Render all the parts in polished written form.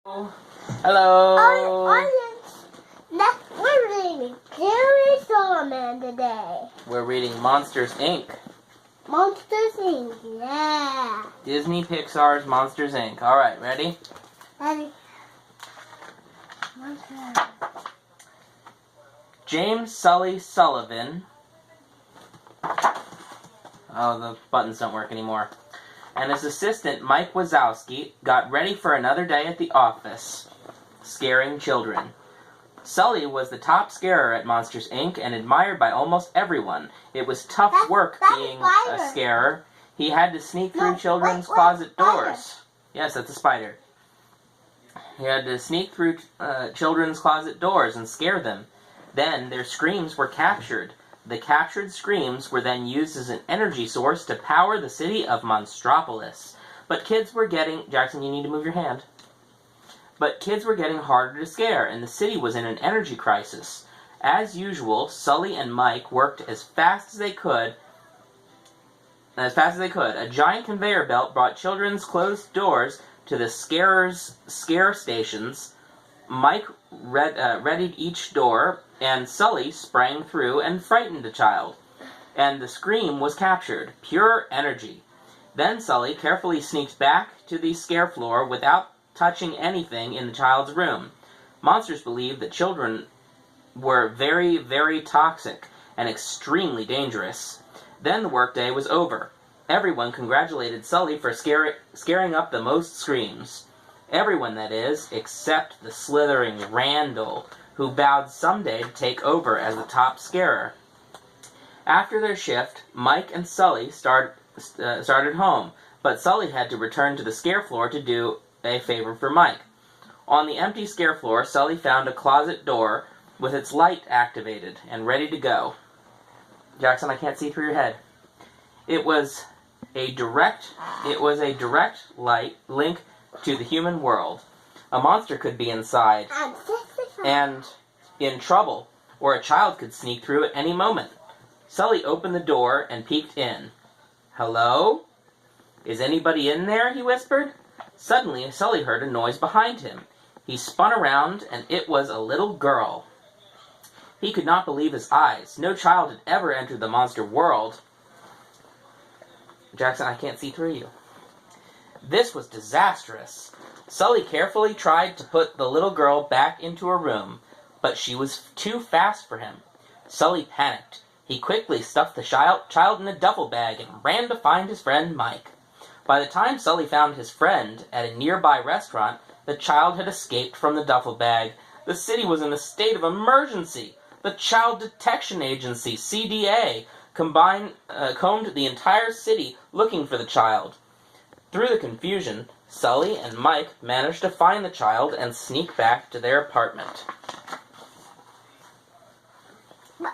Hello. We're reading Storytime today. We're reading Monsters, Inc. Monsters, Inc. Yeah. Disney Pixar's Monsters, Inc. All right, ready? Ready. James Sully Sullivan. Oh, the buttons don't work anymore. And his assistant, Mike Wazowski, got ready for another day at the office, scaring children. Sully was the top scarer at Monsters, Inc. and admired by almost everyone. It was tough work being a scarer. He had to sneak through children's closet doors. Yes, that's a spider. He had to sneak through children's closet doors and scare them. Then their screams were captured. The captured screams were then used as an energy source to power the city of Monstropolis. But kids were getting... Jackson, you need to move your hand. But kids were getting harder to scare, and the city was in an energy crisis. As usual, Sully and Mike worked as fast as they could. A giant conveyor belt brought children's closed doors to the scarers' scare stations. Mike readied each door, and Sully sprang through and frightened the child. And the scream was captured. Pure energy. Then Sully carefully sneaked back to the scare floor without touching anything in the child's room. Monsters believed that children were very, very toxic and extremely dangerous. Then the workday was over. Everyone congratulated Sully for scaring up the most screams. Everyone, that is, except the slithering Randall, who vowed someday to take over as the top scarer. After their shift, Mike and Sully started home, but Sully had to return to the scare floor to do a favor for Mike. On the empty scare floor, Sully found a closet door with its light activated and ready to go. Jackson, I can't see through your head. It was a direct light link to the human world. A monster could be inside and in trouble, or a child could sneak through at any moment. Sully opened the door and peeked in. "Hello? Is anybody in there?" he whispered. Suddenly, Sully heard a noise behind him. He spun around, and it was a little girl. He could not believe his eyes. No child had ever entered the monster world. Jackson, I can't see through you. This was disastrous. Sully carefully tried to put the little girl back into her room, but she was too fast for him. Sully panicked. He quickly stuffed the child in a duffel bag and ran to find his friend Mike. By the time Sully found his friend at a nearby restaurant, the child had escaped from the duffel bag. The city was in a state of emergency. The Child Detection Agency, CDA, combined the entire city looking for the child. Through the confusion, Sully and Mike managed to find the child and sneak back to their apartment. By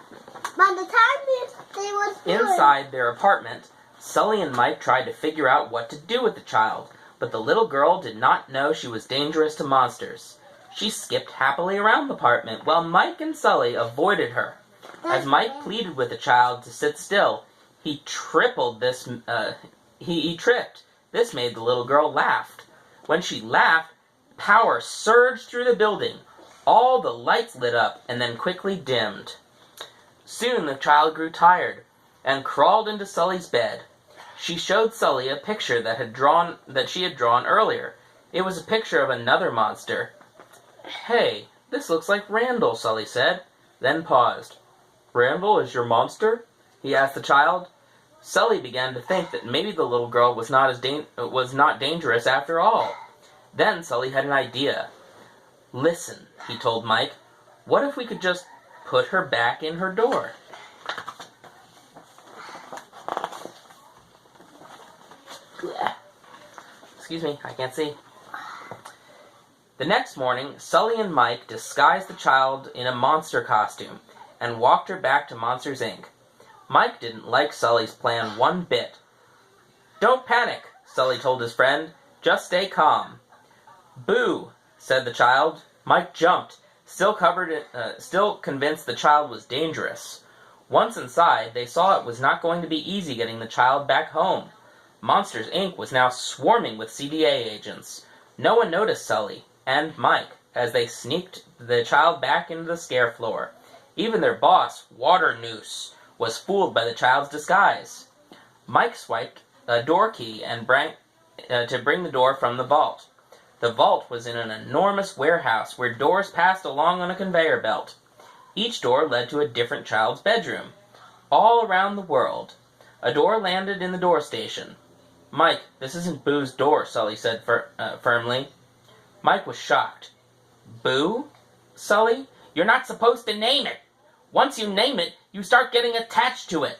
the time they was Inside their apartment, Sully and Mike tried to figure out what to do with the child, but the little girl did not know she was dangerous to monsters. She skipped happily around the apartment while Mike and Sully avoided her. As Mike pleaded with the child to sit still, he tripped. This made the little girl laugh. When she laughed, power surged through the building. All the lights lit up and then quickly dimmed. Soon the child grew tired and crawled into Sully's bed. She showed Sully a picture that she had drawn earlier. It was a picture of another monster. "Hey, this looks like Randall," Sully said, then paused. "Randall is your monster?" he asked the child. Sully began to think that maybe the little girl was not dangerous after all. Then Sully had an idea. "Listen," he told Mike, "what if we could just put her back in her door?" Excuse me, I can't see. The next morning, Sully and Mike disguised the child in a monster costume and walked her back to Monsters, Inc. Mike didn't like Sully's plan one bit. "Don't panic," Sully told his friend. "Just stay calm." "Boo," said the child. Mike jumped, still convinced the child was dangerous. Once inside, they saw it was not going to be easy getting the child back home. Monsters, Inc. was now swarming with CDA agents. No one noticed Sully. and Mike as they sneaked the child back into the scare floor. Even their boss, Water Noose, was fooled by the child's disguise. Mike swiped a door key and to bring the door from the vault. The vault was in an enormous warehouse where doors passed along on a conveyor belt. Each door led to a different child's bedroom. All around the world, a door landed in the door station. "Mike, this isn't Boo's door," Sully said firmly. Mike was shocked. "Boo? Sully? You're not supposed to name it. Once you name it, you start getting attached to it."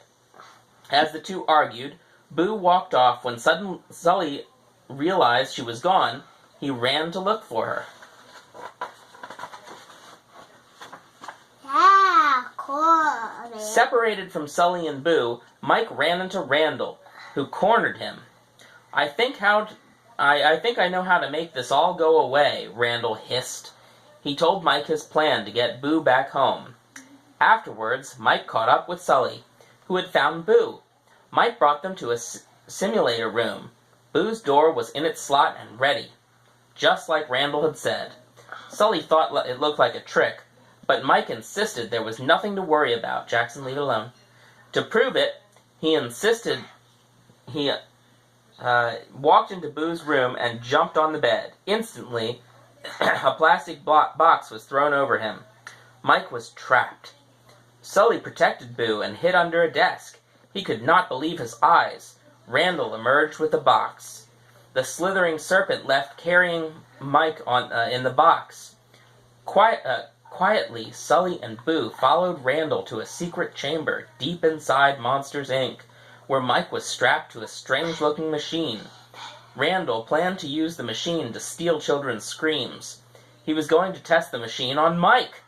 As the two argued, Boo walked off. When Sully realized she was gone, he ran to look for her. Yeah, cool. Separated from Sully and Boo, Mike ran into Randall, who cornered him. I think I know how to make this all go away," Randall hissed. He told Mike his plan to get Boo back home. Afterwards, Mike caught up with Sully, who had found Boo. Mike brought them to a simulator room. Boo's door was in its slot and ready, just like Randall had said. Sully thought it looked like a trick, but Mike insisted there was nothing to worry about. "Jackson, leave it alone." To prove it, he walked into Boo's room and jumped on the bed. Instantly, a plastic box was thrown over him. Mike was trapped. Sully protected Boo and hid under a desk. He could not believe his eyes. Randall emerged with the box. The slithering serpent left carrying Mike in the box. Quietly, Sully and Boo followed Randall to a secret chamber deep inside Monsters, Inc., where Mike was strapped to a strange-looking machine. Randall planned to use the machine to steal children's screams. He was going to test the machine on Mike.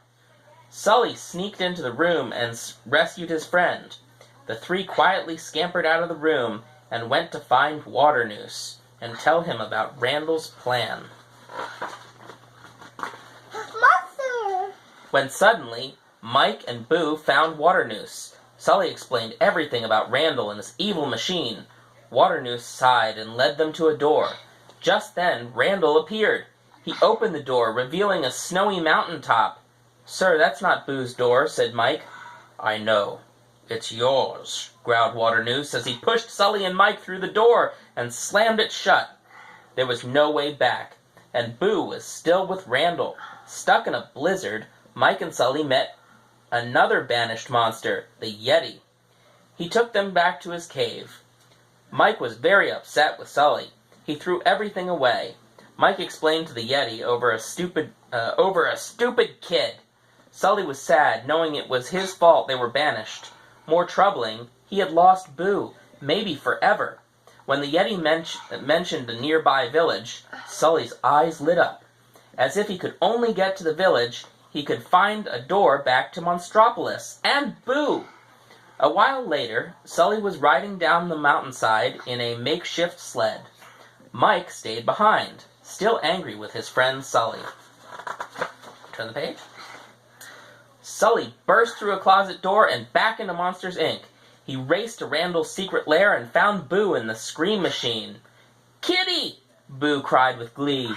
Sully sneaked into the room and rescued his friend. The three quietly scampered out of the room and went to find Water Noose and tell him about Randall's plan. Monster! When suddenly, Mike and Boo found Water Noose. Sully explained everything about Randall and his evil machine. Water Noose sighed and led them to a door. Just then, Randall appeared. He opened the door, revealing a snowy mountaintop. "Sir, that's not Boo's door," said Mike. "I know. It's yours," growled Water Noose as he pushed Sully and Mike through the door and slammed it shut. There was no way back, and Boo was still with Randall. Stuck in a blizzard, Mike and Sully met another banished monster, the Yeti. He took them back to his cave. Mike was very upset with Sully. He threw everything away. Mike explained to the Yeti over a stupid kid. Sully was sad, knowing it was his fault they were banished. More troubling, he had lost Boo, maybe forever. When the Yeti mentioned a nearby village, Sully's eyes lit up. As if he could only get to the village, he could find a door back to Monstropolis and Boo. A while later, Sully was riding down the mountainside in a makeshift sled. Mike stayed behind, still angry with his friend Sully. Turn the page. Sully burst through a closet door and back into Monsters, Inc. He raced to Randall's secret lair and found Boo in the scream machine. "Kitty!" Boo cried with glee.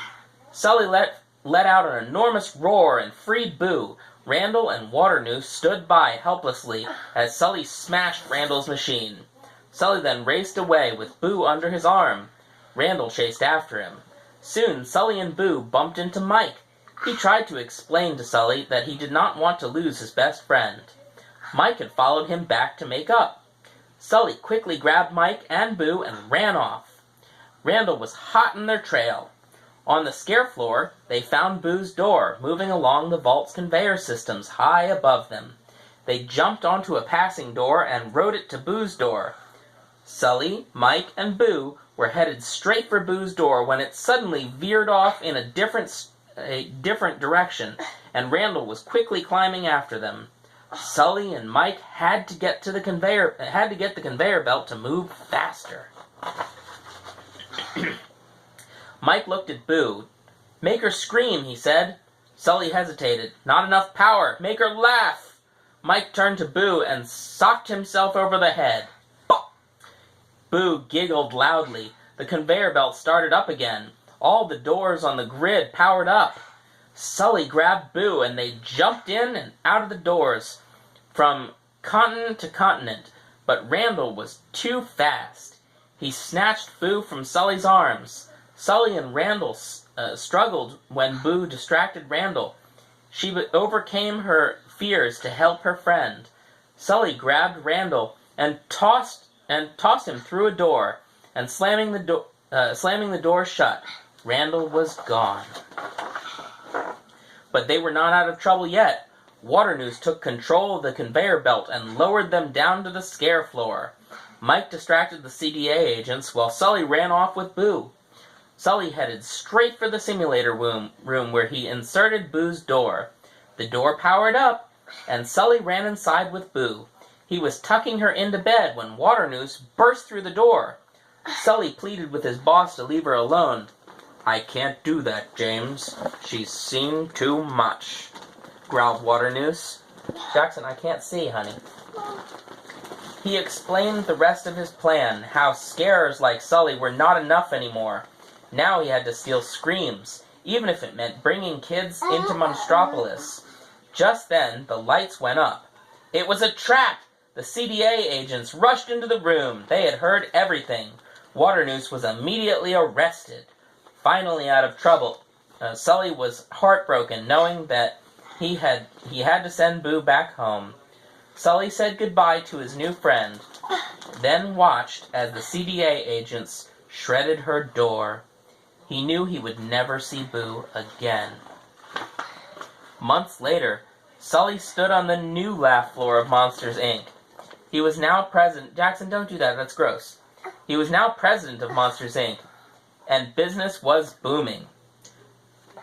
Sully let out an enormous roar and freed Boo. Randall and Water Noose stood by helplessly as Sully smashed Randall's machine. Sully then raced away with Boo under his arm. Randall chased after him. Soon, Sully and Boo bumped into Mike. He tried to explain to Sully that he did not want to lose his best friend. Mike had followed him back to make up. Sully quickly grabbed Mike and Boo and ran off. Randall was hot in their trail. On the scare floor, they found Boo's door, moving along the vault's conveyor systems high above them. They jumped onto a passing door and rode it to Boo's door. Sully, Mike, and Boo were headed straight for Boo's door when it suddenly veered off in a different direction, and Randall was quickly climbing after them. Sully and Mike had to get the conveyor belt to move faster. Mike looked at Boo. "Make her scream," he said. Sully hesitated. "Not enough power. Make her laugh." Mike turned to Boo and socked himself over the head. Boo giggled loudly. The conveyor belt started up again. All the doors on the grid powered up. Sully grabbed Boo and they jumped in and out of the doors from continent to continent, but Randall was too fast. He snatched Boo from Sully's arms. Sully and Randall struggled when Boo distracted Randall. She overcame her fears to help her friend. Sully grabbed Randall and tossed him through a door, and slamming the door shut. Randall was gone. But they were not out of trouble yet. Waternoose took control of the conveyor belt and lowered them down to the scare floor. Mike distracted the CDA agents while Sully ran off with Boo. Sully headed straight for the simulator room where he inserted Boo's door. The door powered up, and Sully ran inside with Boo. He was tucking her into bed when Waternoose burst through the door. Sully pleaded with his boss to leave her alone. "I can't do that, James. She's seen too much," growled Waternoose. "Jackson, I can't see, honey." He explained the rest of his plan, how scares like Sully were not enough anymore. Now he had to steal screams, even if it meant bringing kids into Monstropolis. Just then, the lights went up. It was a trap! The CDA agents rushed into the room. They had heard everything. Waternoose was immediately arrested. Finally out of trouble, Sully was heartbroken knowing that he had to send Boo back home. Sully said goodbye to his new friend, then watched as the CDA agents shredded her door. He knew he would never see Boo again. Months later, Sully stood on the new laugh floor of Monsters, Inc. He was now president. Jackson, don't do that. That's gross. He was now president of Monsters, Inc., and business was booming.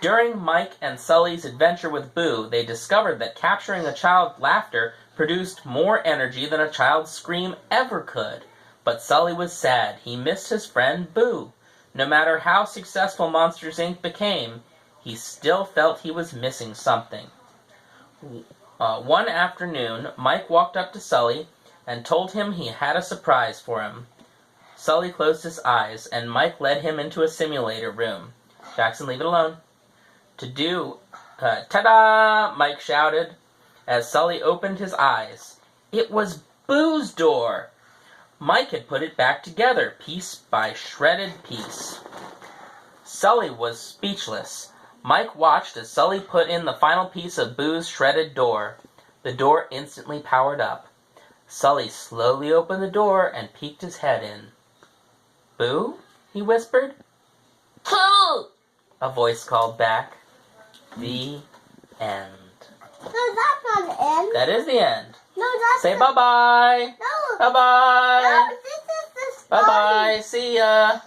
During Mike and Sully's adventure with Boo, they discovered that capturing a child's laughter produced more energy than a child's scream ever could. But Sully was sad. He missed his friend Boo. No matter how successful Monsters, Inc. became, he still felt he was missing something. One afternoon, Mike walked up to Sully and told him he had a surprise for him. Sully closed his eyes, and Mike led him into a simulator room. Jackson, leave it alone. Ta-da! Mike shouted as Sully opened his eyes. It was Boo's door! Mike had put it back together, piece by shredded piece. Sully was speechless. Mike watched as Sully put in the final piece of Boo's shredded door. The door instantly powered up. Sully slowly opened the door and peeked his head in. "Boo?" he whispered. "Boo!" a voice called back. The end. No, that's not the end. That is the end. No, that's Say bye-bye. No. Bye-bye. No, this is the story. Bye-bye. See ya.